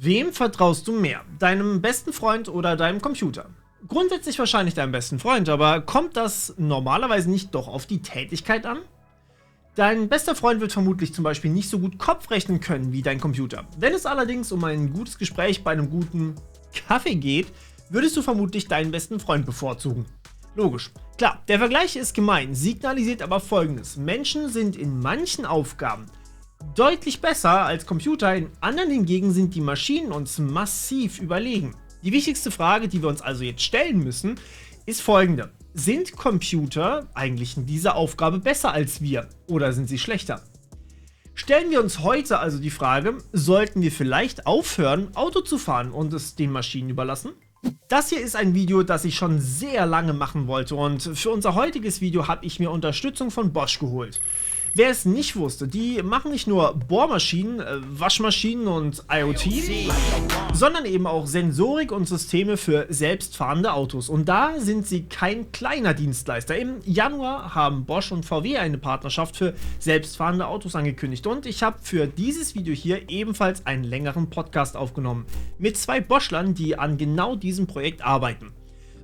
Wem vertraust du mehr? Deinem besten Freund oder deinem Computer? Grundsätzlich wahrscheinlich deinem besten Freund, aber kommt das normalerweise nicht doch auf die Tätigkeit an? Dein bester Freund wird vermutlich zum Beispiel nicht so gut Kopf rechnen können wie dein Computer. Wenn es allerdings um ein gutes Gespräch bei einem guten Kaffee geht, würdest du vermutlich deinen besten Freund bevorzugen. Logisch. Klar, der Vergleich ist gemein, signalisiert aber Folgendes: Menschen sind in manchen Aufgaben deutlich besser als Computer, in anderen hingegen sind die Maschinen uns massiv überlegen. Die wichtigste Frage, die wir uns also jetzt stellen müssen, ist folgende: Sind Computer eigentlich in dieser Aufgabe besser als wir oder sind sie schlechter? Stellen wir uns heute also die Frage, sollten wir vielleicht aufhören, Auto zu fahren und es den Maschinen überlassen? Das hier ist ein Video, das ich schon sehr lange machen wollte, und für unser heutiges Video habe ich mir Unterstützung von Bosch geholt. Wer es nicht wusste, die machen nicht nur Bohrmaschinen, Waschmaschinen und IoT, sondern eben auch Sensorik und Systeme für selbstfahrende Autos. Und da sind sie kein kleiner Dienstleister. Im Januar haben Bosch und VW eine Partnerschaft für selbstfahrende Autos angekündigt. Und ich habe für dieses Video hier ebenfalls einen längeren Podcast aufgenommen. Mit zwei Boschlern, die an genau diesem Projekt arbeiten.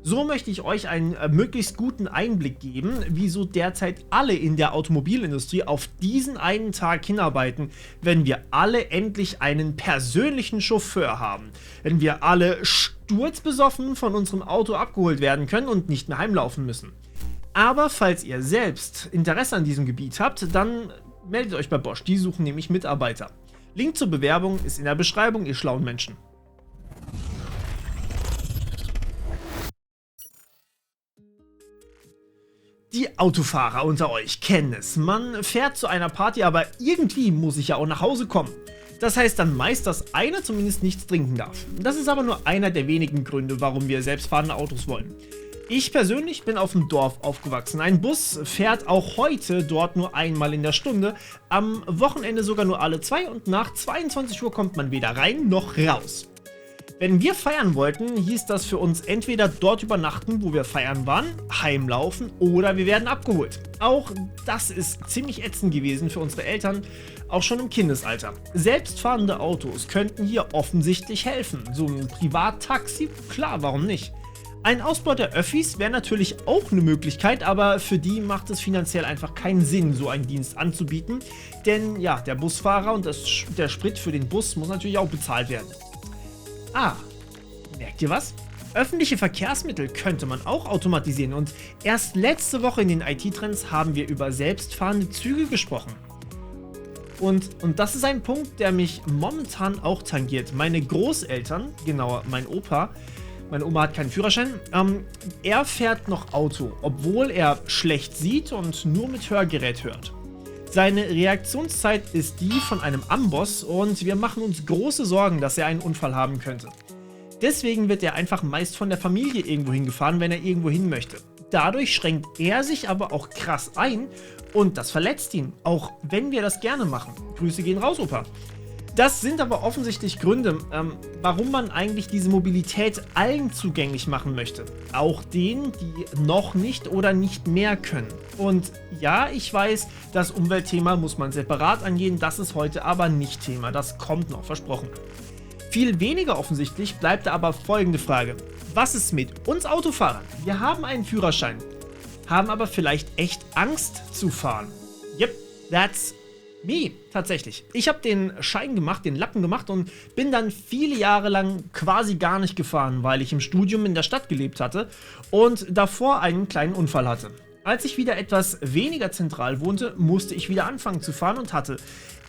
So möchte ich euch einen möglichst guten Einblick geben, wieso derzeit alle in der Automobilindustrie auf diesen einen Tag hinarbeiten, wenn wir alle endlich einen persönlichen Chauffeur haben, wenn wir alle sturzbesoffen von unserem Auto abgeholt werden können und nicht mehr heimlaufen müssen. Aber falls ihr selbst Interesse an diesem Gebiet habt, dann meldet euch bei Bosch, die suchen nämlich Mitarbeiter. Link zur Bewerbung ist in der Beschreibung, ihr schlauen Menschen. Die Autofahrer unter euch kennen es. Man fährt zu einer Party, aber irgendwie muss ich ja auch nach Hause kommen. Das heißt dann meist, dass einer zumindest nichts trinken darf. Das ist aber nur einer der wenigen Gründe, warum wir selbstfahrende Autos wollen. Ich persönlich bin auf dem Dorf aufgewachsen. Ein Bus fährt auch heute dort nur einmal in der Stunde, am Wochenende sogar nur alle 2 und nach 22 Uhr kommt man weder rein noch raus. Wenn wir feiern wollten, hieß das für uns entweder dort übernachten, wo wir feiern waren, heimlaufen oder wir werden abgeholt. Auch das ist ziemlich ätzend gewesen für unsere Eltern, auch schon im Kindesalter. Selbstfahrende Autos könnten hier offensichtlich helfen. So ein Privattaxi, klar, warum nicht? Ein Ausbau der Öffis wäre natürlich auch eine Möglichkeit, aber für die macht es finanziell einfach keinen Sinn, so einen Dienst anzubieten. Denn ja, der Busfahrer und der Sprit für den Bus muss natürlich auch bezahlt werden. Ah, merkt ihr was? Öffentliche Verkehrsmittel könnte man auch automatisieren, und erst letzte Woche in den IT-Trends haben wir über selbstfahrende Züge gesprochen. Und das ist ein Punkt, der mich momentan auch tangiert. Meine Großeltern, genauer mein Opa, meine Oma hat keinen Führerschein, er fährt noch Auto, obwohl er schlecht sieht und nur mit Hörgerät hört. Seine Reaktionszeit ist die von einem Amboss und wir machen uns große Sorgen, dass er einen Unfall haben könnte. Deswegen wird er einfach meist von der Familie irgendwo hingefahren, wenn er irgendwo hin möchte. Dadurch schränkt er sich aber auch krass ein und das verletzt ihn, auch wenn wir das gerne machen. Grüße gehen raus, Opa. Das sind aber offensichtlich Gründe, warum man eigentlich diese Mobilität allen zugänglich machen möchte. Auch denen, die noch nicht oder nicht mehr können. Und ja, ich weiß, das Umweltthema muss man separat angehen, das ist heute aber nicht Thema, das kommt noch, versprochen. Viel weniger offensichtlich bleibt da aber folgende Frage: Was ist mit uns Autofahrern? Wir haben einen Führerschein, haben aber vielleicht echt Angst zu fahren. Yep, that's me, tatsächlich. Ich habe den Schein gemacht, den Lappen gemacht und bin dann viele Jahre lang quasi gar nicht gefahren, weil ich im Studium in der Stadt gelebt hatte und davor einen kleinen Unfall hatte. Als ich wieder etwas weniger zentral wohnte, musste ich wieder anfangen zu fahren und hatte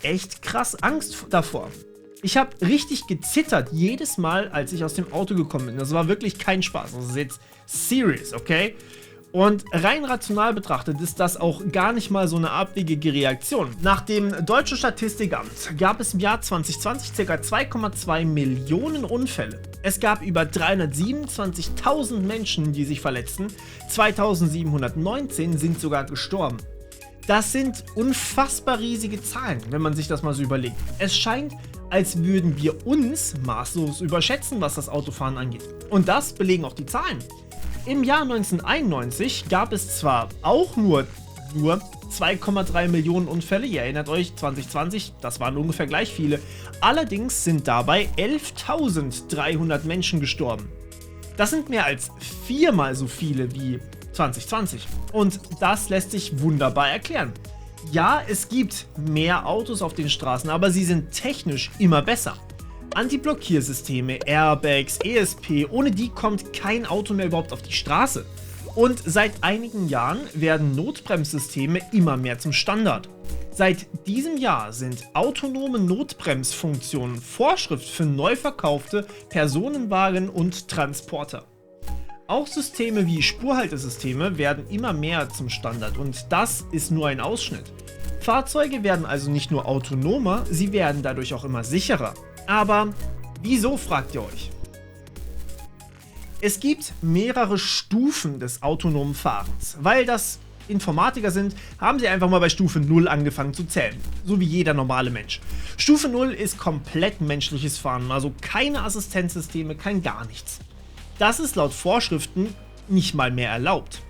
echt krass Angst davor. Ich habe richtig gezittert jedes Mal, als ich aus dem Auto gekommen bin. Das war wirklich kein Spaß. Das ist jetzt serious, okay? Und rein rational betrachtet ist das auch gar nicht mal so eine abwegige Reaktion. Nach dem Deutschen Statistikamt gab es im Jahr 2020 ca. 2,2 Millionen Unfälle. Es gab über 327.000 Menschen, die sich verletzten. 2719 sind sogar gestorben. Das sind unfassbar riesige Zahlen, wenn man sich das mal so überlegt. Es scheint, als würden wir uns maßlos überschätzen, was das Autofahren angeht. Und das belegen auch die Zahlen. Im Jahr 1991 gab es zwar auch nur 2,3 Millionen Unfälle, ihr erinnert euch, 2020, das waren ungefähr gleich viele. Allerdings sind dabei 11.300 Menschen gestorben. Das sind mehr als 4-mal so viele wie 2020. Und das lässt sich wunderbar erklären. Ja, es gibt mehr Autos auf den Straßen, aber sie sind technisch immer besser. Anti-Blockiersysteme, Airbags, ESP, ohne die kommt kein Auto mehr überhaupt auf die Straße. Und seit einigen Jahren werden Notbremssysteme immer mehr zum Standard. Seit diesem Jahr sind autonome Notbremsfunktionen Vorschrift für neu verkaufte Personenwagen und Transporter. Auch Systeme wie Spurhaltesysteme werden immer mehr zum Standard und das ist nur ein Ausschnitt. Fahrzeuge werden also nicht nur autonomer, sie werden dadurch auch immer sicherer. Aber wieso, fragt ihr euch? Es gibt mehrere Stufen des autonomen Fahrens. Weil das Informatiker sind, haben sie einfach mal bei Stufe 0 angefangen zu zählen. So wie jeder normale Mensch. Stufe 0 ist komplett menschliches Fahren, also keine Assistenzsysteme, kein gar nichts. Das ist laut Vorschriften nicht mal mehr erlaubt.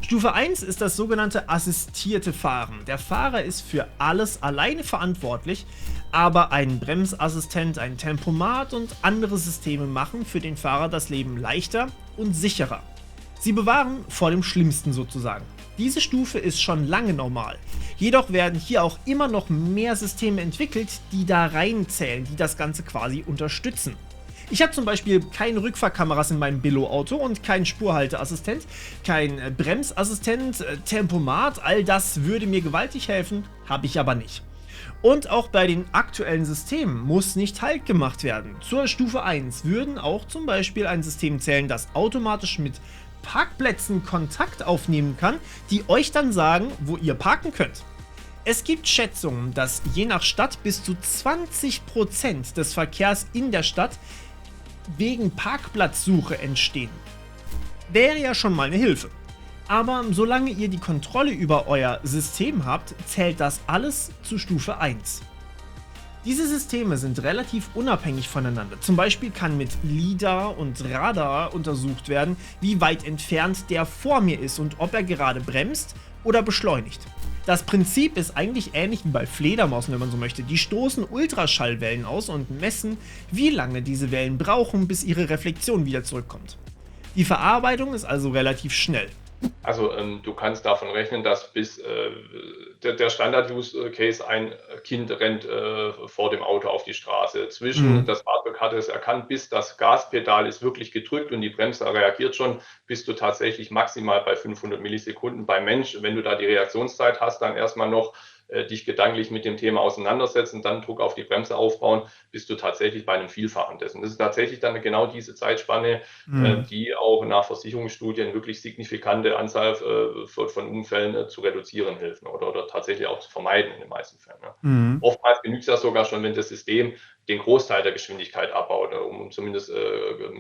Stufe 1 ist das sogenannte assistierte Fahren. Der Fahrer ist für alles alleine verantwortlich, aber ein Bremsassistent, ein Tempomat und andere Systeme machen für den Fahrer das Leben leichter und sicherer. Sie bewahren vor dem Schlimmsten sozusagen. Diese Stufe ist schon lange normal. Jedoch werden hier auch immer noch mehr Systeme entwickelt, die da reinzählen, die das Ganze quasi unterstützen. Ich habe zum Beispiel keine Rückfahrkameras in meinem Billo-Auto und keinen Spurhalteassistent, kein Bremsassistent, Tempomat, all das würde mir gewaltig helfen, habe ich aber nicht. Und auch bei den aktuellen Systemen muss nicht Halt gemacht werden. Zur Stufe 1 würden auch zum Beispiel ein System zählen, das automatisch mit Parkplätzen Kontakt aufnehmen kann, die euch dann sagen, wo ihr parken könnt. Es gibt Schätzungen, dass je nach Stadt bis zu 20% des Verkehrs in der Stadt wegen Parkplatzsuche entstehen. Wäre ja schon mal eine Hilfe. Aber solange ihr die Kontrolle über euer System habt, zählt das alles zu Stufe 1. Diese Systeme sind relativ unabhängig voneinander. Zum Beispiel kann mit LiDAR und Radar untersucht werden, wie weit entfernt der vor mir ist und ob er gerade bremst oder beschleunigt. Das Prinzip ist eigentlich ähnlich wie bei Fledermausen, wenn man so möchte. Die stoßen Ultraschallwellen aus und messen, wie lange diese Wellen brauchen, bis ihre Reflexion wieder zurückkommt. Die Verarbeitung ist also relativ schnell. Also du kannst davon rechnen, dass bis der Standard-Use-Case, ein Kind rennt vor dem Auto auf die Straße. Das Fahrzeug hat es erkannt, bis das Gaspedal ist wirklich gedrückt und die Bremse reagiert schon, bist du tatsächlich maximal bei 500 Millisekunden. Beim Mensch, wenn du da die Reaktionszeit hast, dann erstmal noch dich gedanklich mit dem Thema auseinandersetzen, dann Druck auf die Bremse aufbauen, bist du tatsächlich bei einem Vielfachen dessen. Das ist tatsächlich dann genau diese Zeitspanne, die auch nach Versicherungsstudien wirklich signifikante Anzahl von Unfällen zu reduzieren hilft oder tatsächlich auch zu vermeiden in den meisten Fällen. Oftmals genügt es ja sogar schon, wenn das System den Großteil der Geschwindigkeit abbaut, um zumindest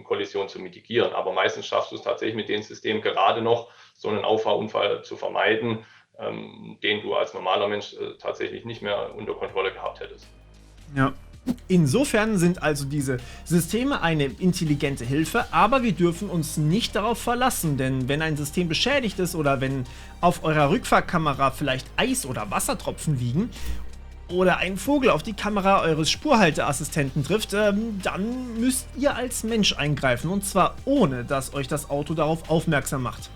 Kollision zu mitigieren. Aber meistens schaffst du es tatsächlich mit dem System gerade noch, so einen Auffahrunfall zu vermeiden, den du als normaler Mensch tatsächlich nicht mehr unter Kontrolle gehabt hättest. Ja. Insofern sind also diese Systeme eine intelligente Hilfe, aber wir dürfen uns nicht darauf verlassen, denn wenn ein System beschädigt ist oder wenn auf eurer Rückfahrkamera vielleicht Eis- oder Wassertropfen liegen oder ein Vogel auf die Kamera eures Spurhalteassistenten trifft, dann müsst ihr als Mensch eingreifen und zwar ohne, dass euch das Auto darauf aufmerksam macht.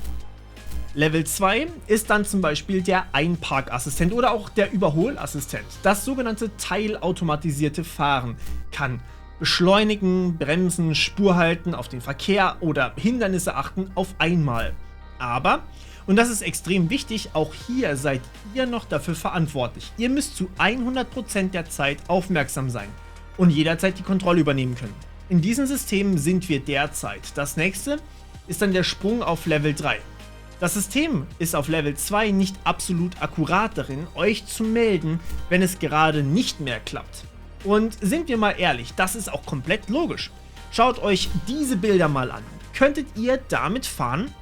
Level 2 ist dann zum Beispiel der Einparkassistent oder auch der Überholassistent. Das sogenannte teilautomatisierte Fahren kann beschleunigen, bremsen, Spur halten, auf den Verkehr oder Hindernisse achten auf einmal. Aber, und das ist extrem wichtig, auch hier seid ihr noch dafür verantwortlich. Ihr müsst zu 100% der Zeit aufmerksam sein und jederzeit die Kontrolle übernehmen können. In diesen Systemen sind wir derzeit. Das nächste ist dann der Sprung auf Level 3. Das System ist auf Level 2 nicht absolut akkurat darin, euch zu melden, wenn es gerade nicht mehr klappt. Und sind wir mal ehrlich, das ist auch komplett logisch. Schaut euch diese Bilder mal an. Könntet ihr damit fahren?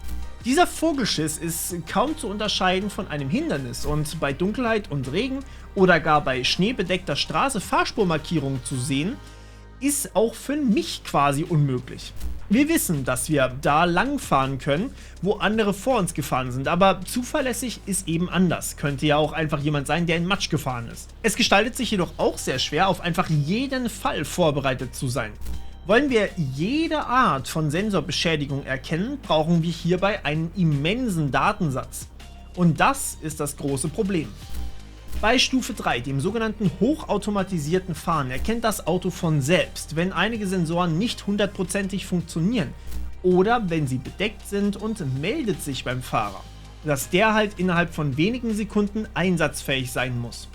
Dieser Vogelschiss ist kaum zu unterscheiden von einem Hindernis und bei Dunkelheit und Regen oder gar bei schneebedeckter Straße Fahrspurmarkierungen zu sehen, ist auch für mich quasi unmöglich. Wir wissen, dass wir da lang fahren können, wo andere vor uns gefahren sind, aber zuverlässig ist eben anders. Könnte ja auch einfach jemand sein, der in Matsch gefahren ist. Es gestaltet sich jedoch auch sehr schwer, auf einfach jeden Fall vorbereitet zu sein. Wollen wir jede Art von Sensorbeschädigung erkennen, brauchen wir hierbei einen immensen Datensatz. Und das ist das große Problem. Bei Stufe 3, dem sogenannten hochautomatisierten Fahren, erkennt das Auto von selbst, wenn einige Sensoren nicht hundertprozentig funktionieren oder wenn sie bedeckt sind, und meldet sich beim Fahrer, dass der halt innerhalb von wenigen Sekunden einsatzfähig sein muss.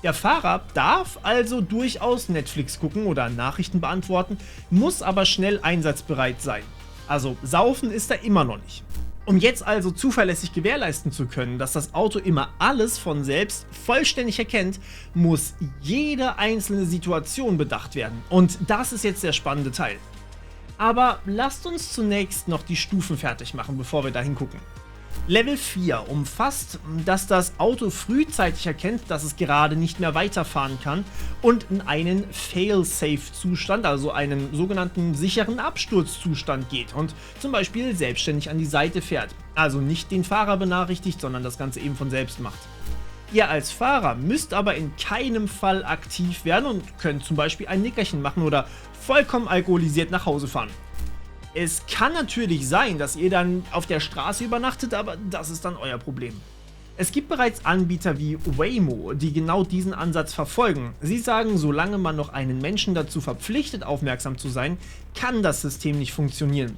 Der Fahrer darf also durchaus Netflix gucken oder Nachrichten beantworten, muss aber schnell einsatzbereit sein. Also saufen ist er immer noch nicht. Um jetzt also zuverlässig gewährleisten zu können, dass das Auto immer alles von selbst vollständig erkennt, muss jede einzelne Situation bedacht werden. Und das ist jetzt der spannende Teil. Aber lasst uns zunächst noch die Stufen fertig machen, bevor wir da hingucken. Level 4 umfasst, dass das Auto frühzeitig erkennt, dass es gerade nicht mehr weiterfahren kann und in einen Fail-Safe-Zustand, also einen sogenannten sicheren Absturzzustand geht und zum Beispiel selbstständig an die Seite fährt. Also nicht den Fahrer benachrichtigt, sondern das Ganze eben von selbst macht. Ihr als Fahrer müsst aber in keinem Fall aktiv werden und könnt zum Beispiel ein Nickerchen machen oder vollkommen alkoholisiert nach Hause fahren. Es kann natürlich sein, dass ihr dann auf der Straße übernachtet, aber das ist dann euer Problem. Es gibt bereits Anbieter wie Waymo, die genau diesen Ansatz verfolgen. Sie sagen, solange man noch einen Menschen dazu verpflichtet, aufmerksam zu sein, kann das System nicht funktionieren.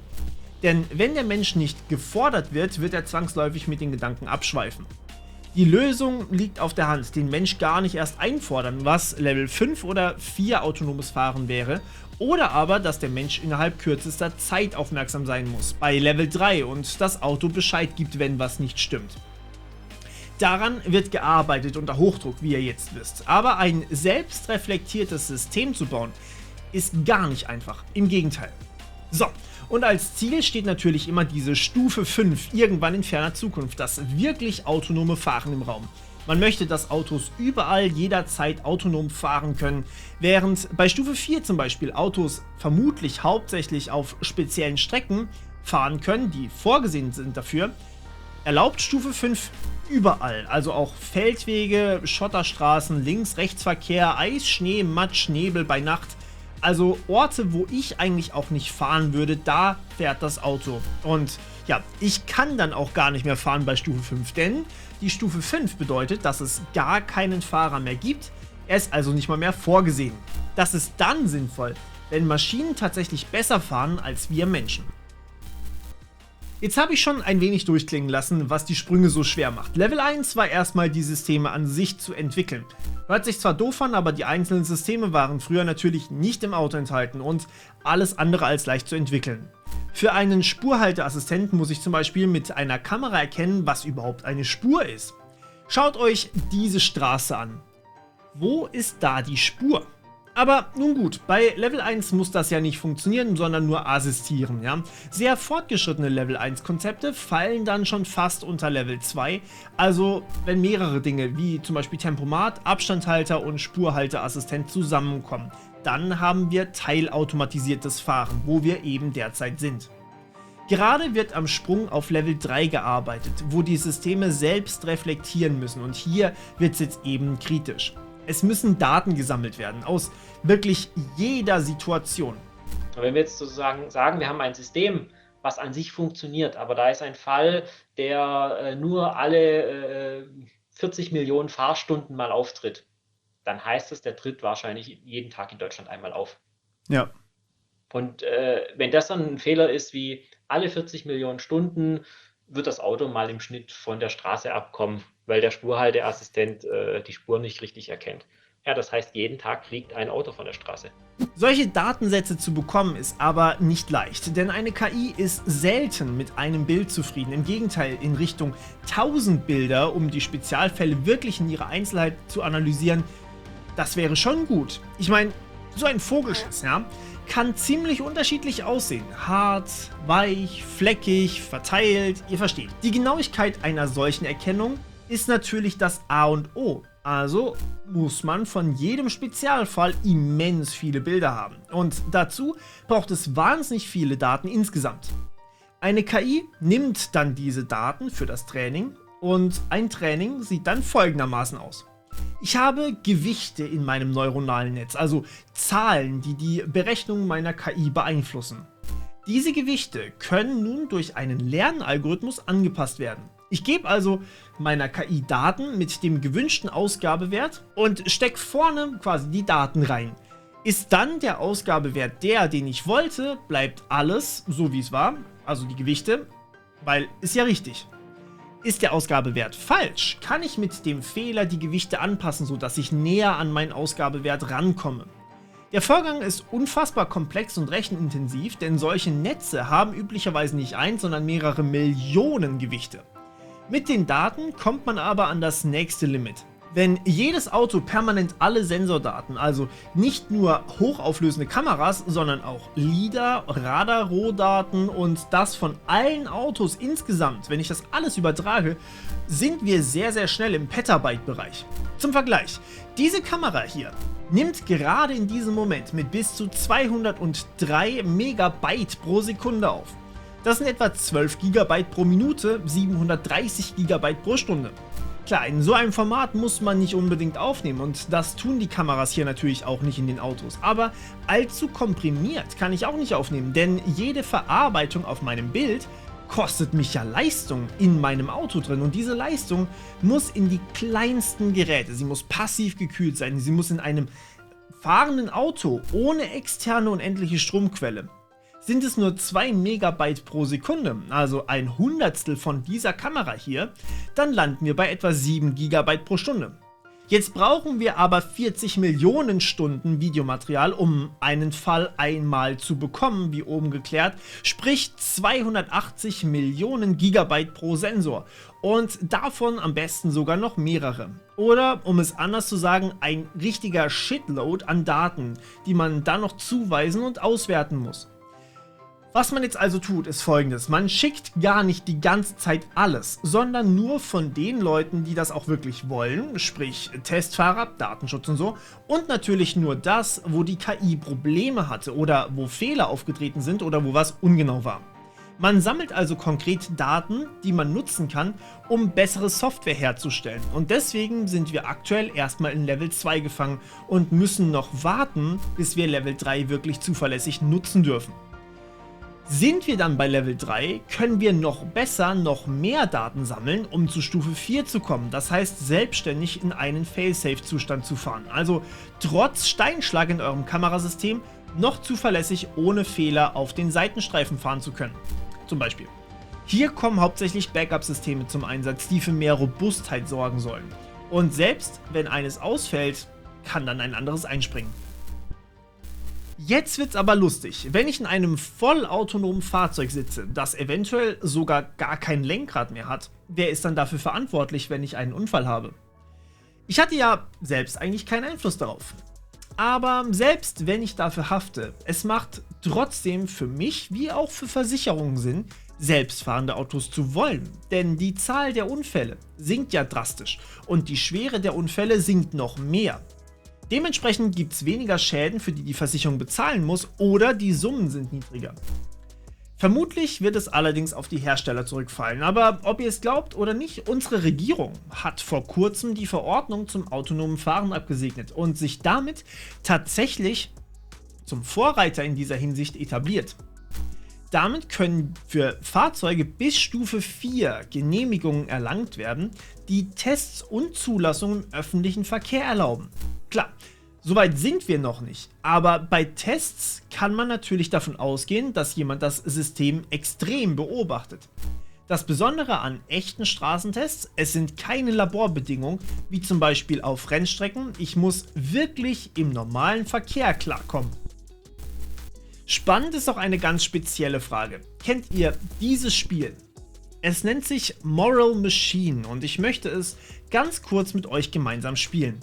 Denn wenn der Mensch nicht gefordert wird, wird er zwangsläufig mit den Gedanken abschweifen. Die Lösung liegt auf der Hand, den Mensch gar nicht erst einfordern, was Level 5 oder 4 autonomes Fahren wäre, oder aber, dass der Mensch innerhalb kürzester Zeit aufmerksam sein muss, bei Level 3, und das Auto Bescheid gibt, wenn was nicht stimmt. Daran wird gearbeitet unter Hochdruck, wie ihr jetzt wisst, aber ein selbstreflektiertes System zu bauen, ist gar nicht einfach, im Gegenteil. So, und als Ziel steht natürlich immer diese Stufe 5 irgendwann in ferner Zukunft, das wirklich autonome Fahren im Raum. Man möchte, dass Autos überall jederzeit autonom fahren können, während bei Stufe 4 zum Beispiel Autos vermutlich hauptsächlich auf speziellen Strecken fahren können, die vorgesehen sind dafür, erlaubt Stufe 5 überall, also auch Feldwege, Schotterstraßen, Links-Rechtsverkehr, Eis, Schnee, Matsch, Nebel bei Nacht. Also Orte, wo ich eigentlich auch nicht fahren würde, da fährt das Auto. Und ja, ich kann dann auch gar nicht mehr fahren bei Stufe 5, denn die Stufe 5 bedeutet, dass es gar keinen Fahrer mehr gibt. Er ist also nicht mal mehr vorgesehen. Das ist dann sinnvoll, wenn Maschinen tatsächlich besser fahren als wir Menschen. Jetzt habe ich schon ein wenig durchklingen lassen, was die Sprünge so schwer macht. Level 1 war erstmal die Systeme an sich zu entwickeln. Hört sich zwar doof an, aber die einzelnen Systeme waren früher natürlich nicht im Auto enthalten und alles andere als leicht zu entwickeln. Für einen Spurhalteassistenten muss ich zum Beispiel mit einer Kamera erkennen, was überhaupt eine Spur ist. Schaut euch diese Straße an. Wo ist da die Spur? Aber nun gut, bei Level 1 muss das ja nicht funktionieren, sondern nur assistieren. Ja? Sehr fortgeschrittene Level 1 Konzepte fallen dann schon fast unter Level 2, also wenn mehrere Dinge wie zum Beispiel Tempomat, Abstandhalter und Spurhalteassistent zusammenkommen, dann haben wir teilautomatisiertes Fahren, wo wir eben derzeit sind. Gerade wird am Sprung auf Level 3 gearbeitet, wo die Systeme selbst reflektieren müssen, und hier wird es jetzt eben kritisch. Es müssen Daten gesammelt werden, aus wirklich jeder Situation. Wenn wir jetzt sozusagen sagen, wir haben ein System, was an sich funktioniert, aber da ist ein Fall, der nur alle 40 Millionen Fahrstunden mal auftritt, dann heißt es, der tritt wahrscheinlich jeden Tag in Deutschland einmal auf. Ja. Und wenn das dann ein Fehler ist, wie alle 40 Millionen Stunden wird das Auto mal im Schnitt von der Straße abkommen, weil der Spurhalteassistent die Spur nicht richtig erkennt. Ja, das heißt, jeden Tag fliegt ein Auto von der Straße. Solche Datensätze zu bekommen ist aber nicht leicht, denn eine KI ist selten mit einem Bild zufrieden. Im Gegenteil, in Richtung 1000 Bilder, um die Spezialfälle wirklich in ihrer Einzelheit zu analysieren, das wäre schon gut. Ich meine, so ein Vogelschiss, ja, kann ziemlich unterschiedlich aussehen. Hart, weich, fleckig, verteilt, ihr versteht. Die Genauigkeit einer solchen Erkennung ist natürlich das A und O. Also muss man von jedem Spezialfall immens viele Bilder haben. Und dazu braucht es wahnsinnig viele Daten insgesamt. Eine KI nimmt dann diese Daten für das Training und ein Training sieht dann folgendermaßen aus. Ich habe Gewichte in meinem neuronalen Netz, also Zahlen, die die Berechnung meiner KI beeinflussen. Diese Gewichte können nun durch einen Lernalgorithmus angepasst werden. Ich gebe also meiner KI Daten mit dem gewünschten Ausgabewert und stecke vorne quasi die Daten rein. Ist dann der Ausgabewert der, den ich wollte, bleibt alles so wie es war, also die Gewichte, weil ist ja richtig. Ist der Ausgabewert falsch, kann ich mit dem Fehler die Gewichte anpassen, sodass ich näher an meinen Ausgabewert rankomme. Der Vorgang ist unfassbar komplex und rechenintensiv, denn solche Netze haben üblicherweise nicht eins, sondern mehrere Millionen Gewichte. Mit den Daten kommt man aber an das nächste Limit. Wenn jedes Auto permanent alle Sensordaten, also nicht nur hochauflösende Kameras, sondern auch LiDAR, Radar-Rohdaten und das von allen Autos insgesamt, wenn ich das alles übertrage, sind wir sehr, sehr schnell im Petabyte-Bereich. Zum Vergleich, diese Kamera hier nimmt gerade in diesem Moment mit bis zu 203 Megabyte pro Sekunde auf. Das sind etwa 12 GB pro Minute, 730 GB pro Stunde. Klar, in so einem Format muss man nicht unbedingt aufnehmen und das tun die Kameras hier natürlich auch nicht in den Autos. Aber allzu komprimiert kann ich auch nicht aufnehmen, denn jede Verarbeitung auf meinem Bild kostet mich ja Leistung in meinem Auto drin und diese Leistung muss in die kleinsten Geräte, sie muss passiv gekühlt sein, sie muss in einem fahrenden Auto ohne externe unendliche Stromquelle. Sind es nur 2 Megabyte pro Sekunde, also ein Hundertstel von dieser Kamera hier, dann landen wir bei etwa 7 Gigabyte pro Stunde. Jetzt brauchen wir aber 40 Millionen Stunden Videomaterial, um einen Fall einmal zu bekommen, wie oben geklärt, sprich 280 Millionen Gigabyte pro Sensor und davon am besten sogar noch mehrere. Oder, um es anders zu sagen, ein richtiger Shitload an Daten, die man dann noch zuweisen und auswerten muss. Was man jetzt also tut, ist folgendes: Man schickt gar nicht die ganze Zeit alles, sondern nur von den Leuten, die das auch wirklich wollen, sprich Testfahrer, Datenschutz und so, und natürlich nur das, wo die KI Probleme hatte oder wo Fehler aufgetreten sind oder wo was ungenau war. Man sammelt also konkret Daten, die man nutzen kann, um bessere Software herzustellen. Und deswegen sind wir aktuell erstmal in Level 2 gefangen und müssen noch warten, bis wir Level 3 wirklich zuverlässig nutzen dürfen. Sind wir dann bei Level 3, können wir noch besser, noch mehr Daten sammeln, um zu Stufe 4 zu kommen. Das heißt, selbstständig in einen Failsafe-Zustand zu fahren. Also trotz Steinschlag in eurem Kamerasystem noch zuverlässig ohne Fehler auf den Seitenstreifen fahren zu können. Zum Beispiel. Hier kommen hauptsächlich Backup-Systeme zum Einsatz, die für mehr Robustheit sorgen sollen. Und selbst wenn eines ausfällt, kann dann ein anderes einspringen. Jetzt wird's aber lustig, wenn ich in einem vollautonomen Fahrzeug sitze, das eventuell sogar gar kein Lenkrad mehr hat. Wer ist dann dafür verantwortlich, wenn ich einen Unfall habe? Ich hatte ja selbst eigentlich keinen Einfluss darauf. Aber selbst wenn ich dafür hafte, es macht trotzdem für mich wie auch für Versicherungen Sinn, selbstfahrende Autos zu wollen. Denn die Zahl der Unfälle sinkt ja drastisch und die Schwere der Unfälle sinkt noch mehr. Dementsprechend gibt es weniger Schäden, für die die Versicherung bezahlen muss, oder die Summen sind niedriger. Vermutlich wird es allerdings auf die Hersteller zurückfallen, aber ob ihr es glaubt oder nicht, unsere Regierung hat vor kurzem die Verordnung zum autonomen Fahren abgesegnet und sich damit tatsächlich zum Vorreiter in dieser Hinsicht etabliert. Damit können für Fahrzeuge bis Stufe 4 Genehmigungen erlangt werden, die Tests und Zulassungen im öffentlichen Verkehr erlauben. Klar, soweit sind wir noch nicht, aber bei Tests kann man natürlich davon ausgehen, dass jemand das System extrem beobachtet. Das Besondere an echten Straßentests, es sind keine Laborbedingungen, wie zum Beispiel auf Rennstrecken, ich muss wirklich im normalen Verkehr klarkommen. Spannend ist auch eine ganz spezielle Frage. Kennt ihr dieses Spiel? Es nennt sich Moral Machine und ich möchte es ganz kurz mit euch gemeinsam spielen.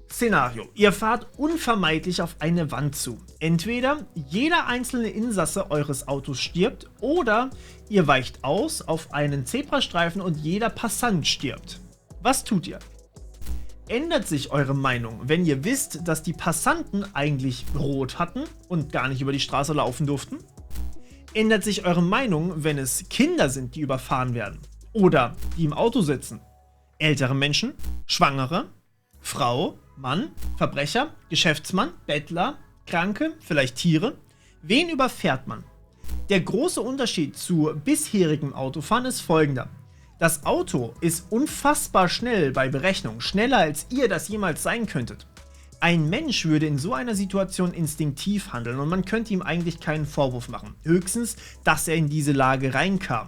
Szenario: Ihr fahrt unvermeidlich auf eine Wand zu. Entweder jeder einzelne Insasse eures Autos stirbt oder ihr weicht aus auf einen Zebrastreifen und jeder Passant stirbt. Was tut ihr? Ändert sich eure Meinung, wenn ihr wisst, dass die Passanten eigentlich rot hatten und gar nicht über die Straße laufen durften? Ändert sich eure Meinung, wenn es Kinder sind, die überfahren werden? Oder die im Auto sitzen? Ältere Menschen? Schwangere? Frau? Mann? Verbrecher? Geschäftsmann? Bettler? Kranke? Vielleicht Tiere? Wen überfährt man? Der große Unterschied zu bisherigem Autofahren ist folgender. Das Auto ist unfassbar schnell bei Berechnung, schneller als ihr das jemals sein könntet. Ein Mensch würde in so einer Situation instinktiv handeln und man könnte ihm eigentlich keinen Vorwurf machen. Höchstens, dass er in diese Lage reinkam.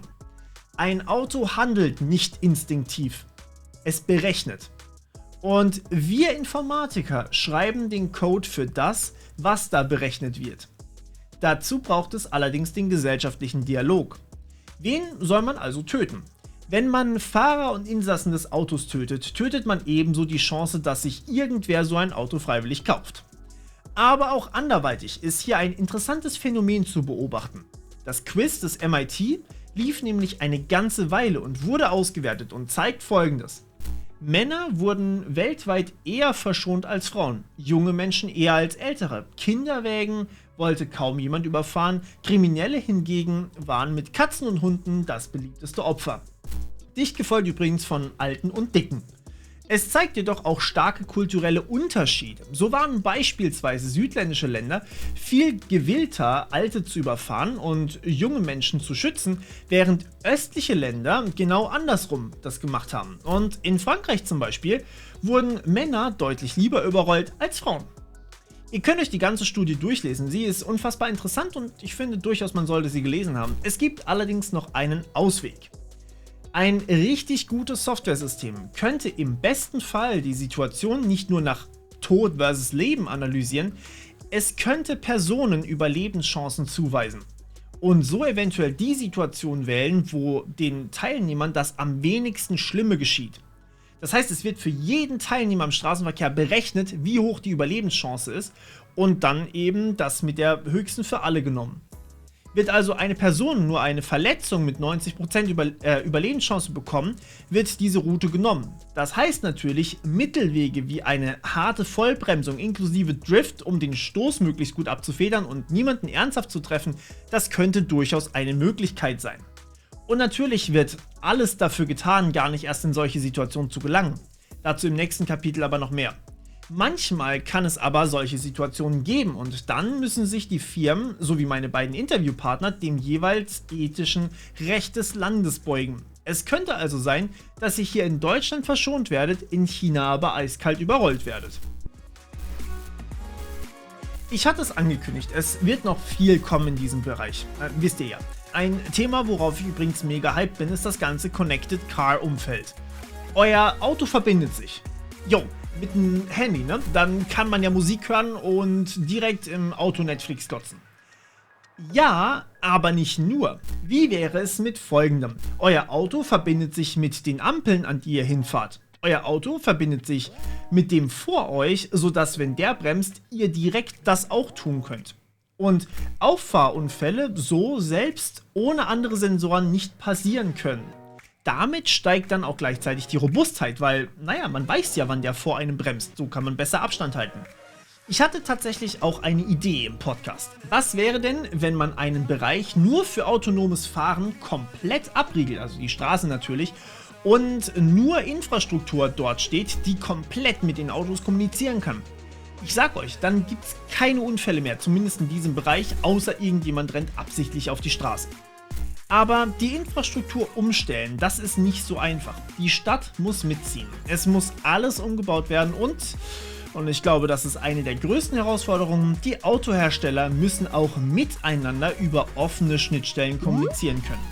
Ein Auto handelt nicht instinktiv. Es berechnet. Und wir Informatiker schreiben den Code für das, was da berechnet wird. Dazu braucht es allerdings den gesellschaftlichen Dialog. Wen soll man also töten? Wenn man Fahrer und Insassen des Autos tötet, tötet man ebenso die Chance, dass sich irgendwer so ein Auto freiwillig kauft. Aber auch anderweitig ist hier ein interessantes Phänomen zu beobachten. Das Quiz des MIT lief nämlich eine ganze Weile und wurde ausgewertet und zeigt Folgendes. Männer wurden weltweit eher verschont als Frauen, junge Menschen eher als ältere, Kinderwägen wollte kaum jemand überfahren, Kriminelle hingegen waren mit Katzen und Hunden das beliebteste Opfer. Dicht gefolgt übrigens von Alten und Dicken. Es zeigt jedoch auch starke kulturelle Unterschiede. So waren beispielsweise südländische Länder viel gewillter, Alte zu überfahren und junge Menschen zu schützen, während östliche Länder genau andersrum das gemacht haben. Und in Frankreich zum Beispiel wurden Männer deutlich lieber überrollt als Frauen. Ihr könnt euch die ganze Studie durchlesen, sie ist unfassbar interessant und ich finde durchaus, man sollte sie gelesen haben. Es gibt allerdings noch einen Ausweg. Ein richtig gutes Softwaresystem könnte im besten Fall die Situation nicht nur nach Tod versus Leben analysieren, es könnte Personen Überlebenschancen zuweisen und so eventuell die Situation wählen, wo den Teilnehmern das am wenigsten Schlimme geschieht. Das heißt, es wird für jeden Teilnehmer im Straßenverkehr berechnet, wie hoch die Überlebenschance ist und dann eben das mit der höchsten für alle genommen. Wird also eine Person nur eine Verletzung mit 90% Überlebenschance bekommen, wird diese Route genommen. Das heißt natürlich, Mittelwege wie eine harte Vollbremsung inklusive Drift, um den Stoß möglichst gut abzufedern und niemanden ernsthaft zu treffen, das könnte durchaus eine Möglichkeit sein. Und natürlich wird alles dafür getan, gar nicht erst in solche Situationen zu gelangen. Dazu im nächsten Kapitel aber noch mehr. Manchmal kann es aber solche Situationen geben und dann müssen sich die Firmen, sowie meine beiden Interviewpartner, dem jeweils ethischen Recht des Landes beugen. Es könnte also sein, dass ihr hier in Deutschland verschont werdet, in China aber eiskalt überrollt werdet. Ich hatte es angekündigt, es wird noch viel kommen in diesem Bereich, wisst ihr ja. Ein Thema, worauf ich übrigens mega hyped bin, ist das ganze Connected Car Umfeld. Euer Auto verbindet sich. Jo, mit dem Handy, ne? Dann kann man ja Musik hören und direkt im Auto Netflix glotzen. Ja, aber nicht nur. Wie wäre es mit folgendem? Euer Auto verbindet sich mit den Ampeln, an die ihr hinfahrt. Euer Auto verbindet sich mit dem vor euch, sodass, wenn der bremst, ihr direkt das auch tun könnt. Und Auffahrunfälle so selbst ohne andere Sensoren nicht passieren können. Damit steigt dann auch gleichzeitig die Robustheit, weil, naja, man weiß ja, wann der vor einem bremst, so kann man besser Abstand halten. Ich hatte tatsächlich auch eine Idee im Podcast. Was wäre denn, wenn man einen Bereich nur für autonomes Fahren komplett abriegelt, also die Straße natürlich, und nur Infrastruktur dort steht, die komplett mit den Autos kommunizieren kann? Ich sag euch, dann gibt es keine Unfälle mehr, zumindest in diesem Bereich, außer irgendjemand rennt absichtlich auf die Straße. Aber die Infrastruktur umstellen, das ist nicht so einfach. Die Stadt muss mitziehen. Es muss alles umgebaut werden und ich glaube, das ist eine der größten Herausforderungen, die Autohersteller müssen auch miteinander über offene Schnittstellen kommunizieren können.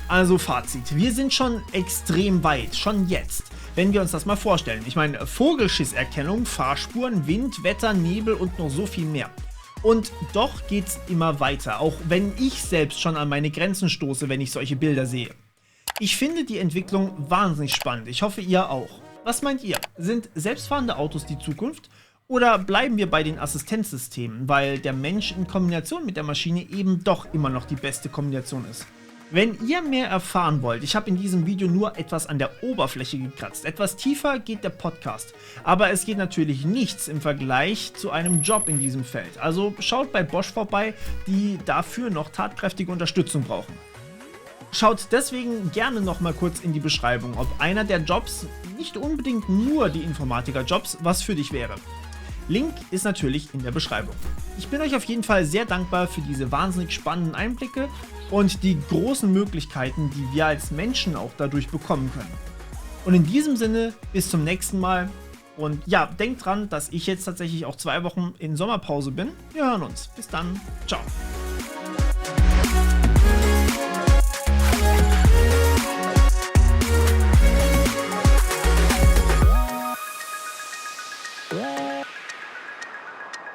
Also Fazit, wir sind schon extrem weit, schon jetzt, wenn wir uns das mal vorstellen. Ich meine, Vogelschisserkennung, Fahrspuren, Wind, Wetter, Nebel und noch so viel mehr. Und doch geht's immer weiter, auch wenn ich selbst schon an meine Grenzen stoße, wenn ich solche Bilder sehe. Ich finde die Entwicklung wahnsinnig spannend, ich hoffe ihr auch. Was meint ihr? Sind selbstfahrende Autos die Zukunft? Oder bleiben wir bei den Assistenzsystemen, weil der Mensch in Kombination mit der Maschine eben doch immer noch die beste Kombination ist? Wenn ihr mehr erfahren wollt, ich habe in diesem Video nur etwas an der Oberfläche gekratzt. Etwas tiefer geht der Podcast, aber es geht natürlich nichts im Vergleich zu einem Job in diesem Feld. Also schaut bei Bosch vorbei, die dafür noch tatkräftige Unterstützung brauchen. Schaut deswegen gerne noch mal kurz in die Beschreibung, ob einer der Jobs, nicht unbedingt nur die Informatiker-Jobs, was für dich wäre. Link ist natürlich in der Beschreibung. Ich bin euch auf jeden Fall sehr dankbar für diese wahnsinnig spannenden Einblicke und die großen Möglichkeiten, die wir als Menschen auch dadurch bekommen können. Und in diesem Sinne, bis zum nächsten Mal. Und ja, denkt dran, dass ich jetzt tatsächlich auch 2 Wochen in Sommerpause bin. Wir hören uns. Bis dann. Ciao.